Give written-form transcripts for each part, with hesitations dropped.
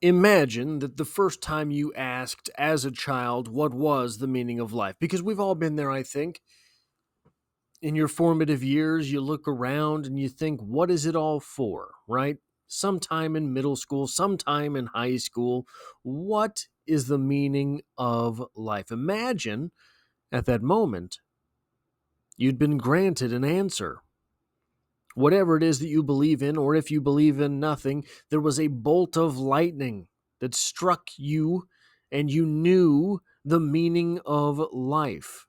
Imagine that the first time you asked as a child what was the meaning of life, because we've all been there, I think. In your formative years, you look around and you think, what is it all for, right? Sometime in middle school, sometime in high school, what is the meaning of life? Imagine at that moment you'd been granted an answer. Whatever it is that you believe in, or if you believe in nothing, there was a bolt of lightning that struck you and you knew the meaning of life.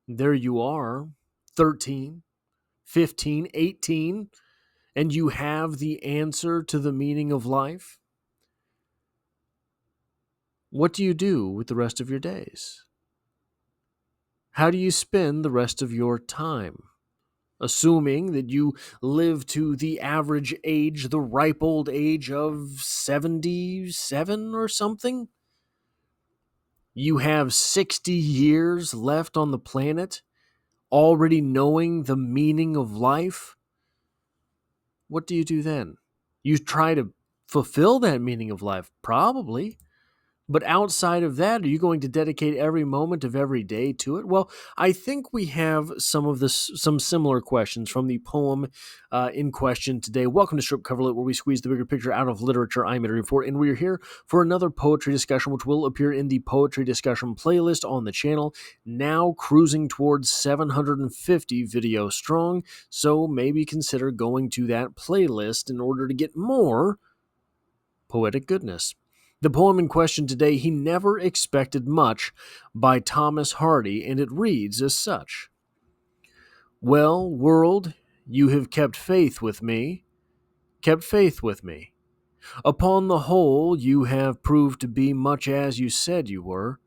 There you are, 13, 15, 18, and you have the answer to the meaning of life. What do you do with the rest of your days? How do you spend the rest of your time? Assuming that you live to the average age, the ripe old age of 77 or something, you have 60 years left on the planet, already knowing the meaning of life. What do you do then? You try to fulfill that meaning of life, probably. But outside of that, are you going to dedicate every moment of every day to it? Well, I think we have some similar questions from the poem in question today. Welcome to Strip Coverlet, where we squeeze the bigger picture out of literature. I'm Adrian Ford, and we are here for another poetry discussion, which will appear in the poetry discussion playlist on the channel, now cruising towards 750 videos strong. So maybe consider going to that playlist in order to get more poetic goodness. The poem in question today, He Never Expected Much, by Thomas Hardy, and it reads as such. Well, world, you have kept faith with me, kept faith with me. Upon the whole, you have proved to be much as you said you were.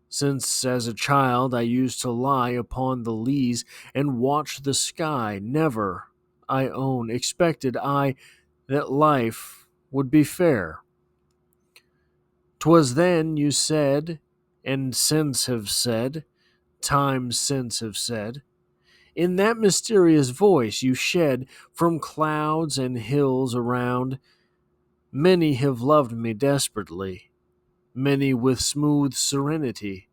Since as a child I used to lie upon the leas and watch the sky, never, I own, expected I that life would be fair. 'Twas then you said, and since have said, times since have said, in that mysterious voice you shed from clouds and hills around, many have loved me desperately, many with smooth serenity,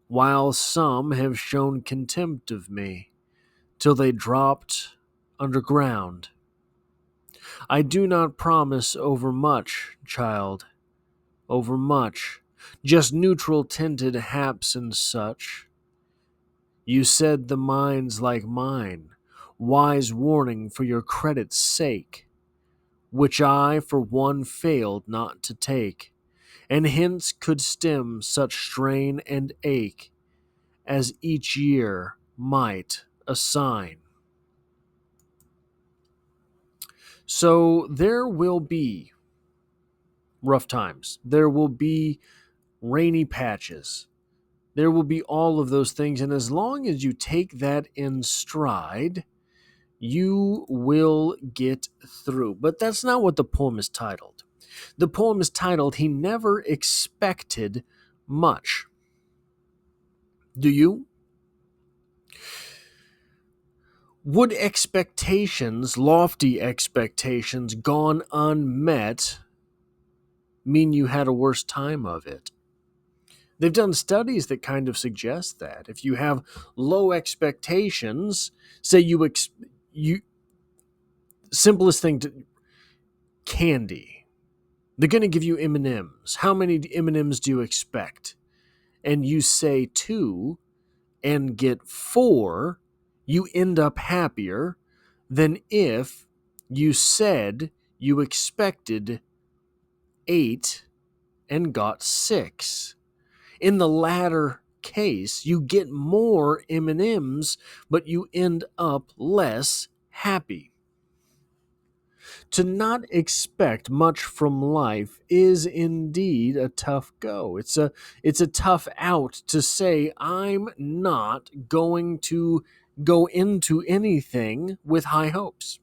while some have shown contempt of me, till they dropped underground. I do not promise overmuch, child, overmuch, just neutral tinted haps and such. You said the mind's like mine, wise warning for your credit's sake, which I for one failed not to take, and hence could stem such strain and ache as each year might assign. So there will be rough times. There will be rainy patches. There will be all of those things. And as long as you take that in stride, you will get through. But that's not what the poem is titled. The poem is titled, He Never Expected Much. Do you? Would expectations, lofty expectations, gone unmet, mean you had a worse time of it? They've done studies that kind of suggest that. If you have low expectations, say you simplest thing to candy. They're going to give you M&Ms. How many M&Ms do you expect? And you say 2 and get 4, you end up happier than if you said you expected 8 and got 6. In the latter case, you get more M&Ms, but you end up less happy. To not expect much from life is indeed a tough go. It's a tough out to say I'm not going to go into anything with high hopes.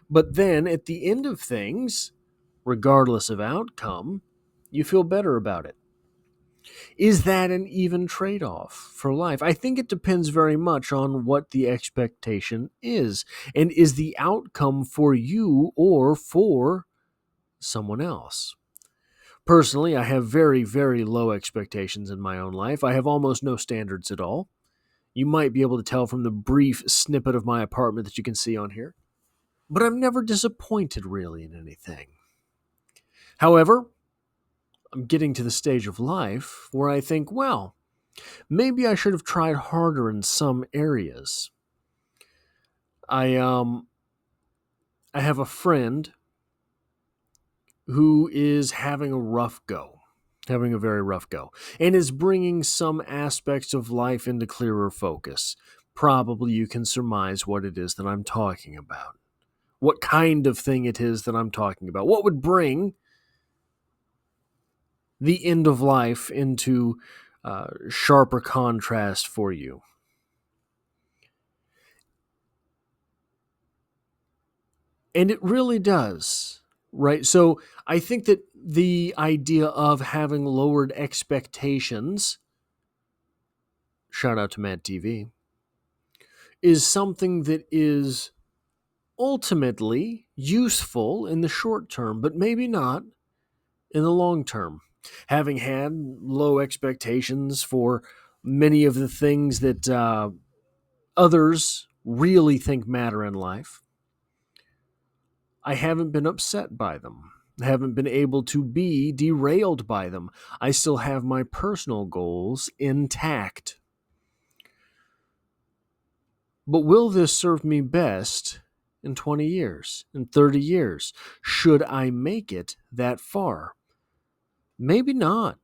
But then at the end of things, regardless of outcome, you feel better about it. Is that an even trade-off for life? I think it depends very much on what the expectation is. And is the outcome for you or for someone else. Personally, I have very, very low expectations in my own life. I have almost no standards at all. You might be able to tell from the brief snippet of my apartment that you can see on here. But I'm never disappointed really in anything. However, I'm getting to the stage of life where I think, well, maybe I should have tried harder in some areas. I I have a friend who is having a rough go, having a very rough go, and is bringing some aspects of life into clearer focus. Probably you can surmise what it is that I'm talking about. What kind of thing it is that I'm talking about. What would bring the end of life into sharper contrast for you? And it really does, right? So I think that the idea of having lowered expectations, shout out to Mad TV, is something that is ultimately useful in the short term, but maybe not in the long term. Having had low expectations for many of the things that others really think matter in life, I haven't been upset by them. I haven't been able to be derailed by them. I still have my personal goals intact. But will this serve me best in 20 years, in 30 years? Should I make it that far? Maybe not.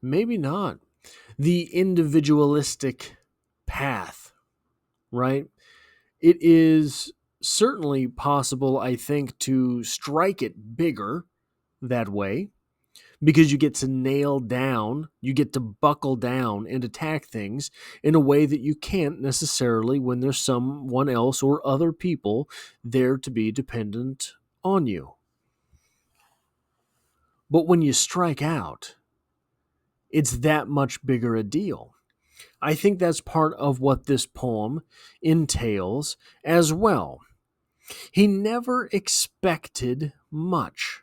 Maybe not. The individualistic path, right? It is certainly possible, I think, to strike it bigger that way because you get to nail down, you get to buckle down and attack things in a way that you can't necessarily when there's someone else or other people there to be dependent on you. But when you strike out, it's that much bigger a deal. I think that's part of what this poem entails as well. He never expected much.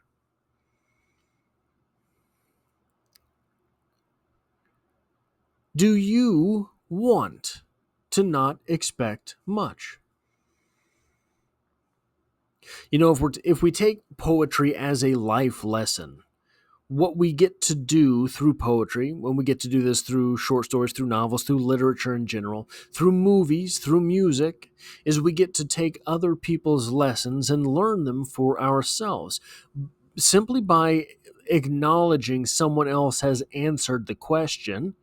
Do you want to not expect much? You know, if we take poetry as a life lesson, what we get to do through poetry, when we get to do this through short stories, through novels, through literature in general, through movies, through music, is we get to take other people's lessons and learn them for ourselves. Simply by acknowledging someone else has answered the question,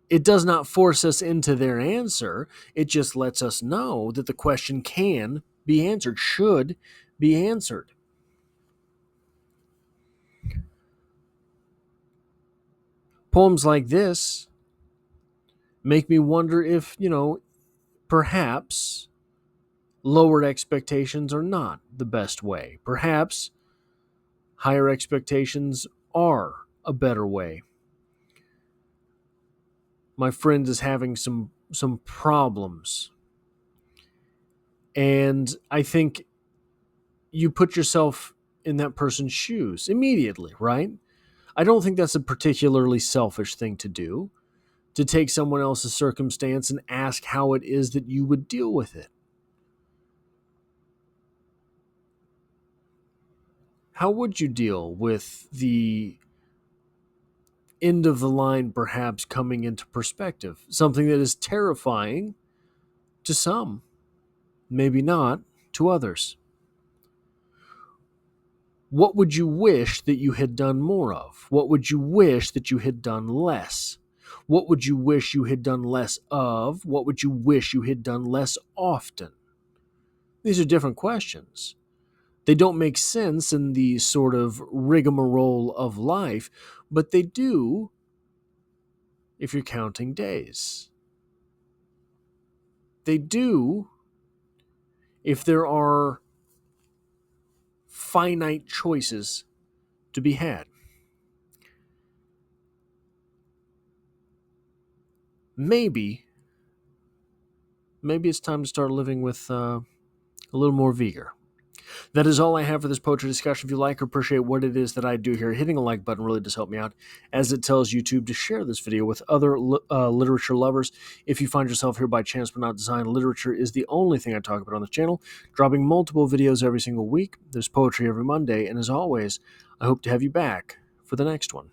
it does not force us into their answer. It just lets us know that the question can be answered, should be answered. Poems like this make me wonder if, perhaps lowered expectations are not the best way. Perhaps higher expectations are a better way. My friend is having some problems, and I think you put yourself in that person's shoes immediately, right? I don't think that's a particularly selfish thing to do, to take someone else's circumstance and ask how it is that you would deal with it. How would you deal with the end of the line perhaps coming into perspective? Something that is terrifying to some, maybe not to others. What would you wish that you had done more of? What would you wish that you had done less? What would you wish you had done less of? What would you wish you had done less often? These are different questions. They don't make sense in the sort of rigmarole of life, but they do if you're counting days. They do if there are finite choices to be had. Maybe it's time to start living with a little more vigor. That is all I have for this poetry discussion. If you like or appreciate what it is that I do here, hitting a like button really does help me out, as it tells YouTube to share this video with other literature lovers. If you find yourself here by chance but not design, literature is the only thing I talk about on the channel, dropping multiple videos every single week. There's poetry every Monday, and as always, I hope to have you back for the next one.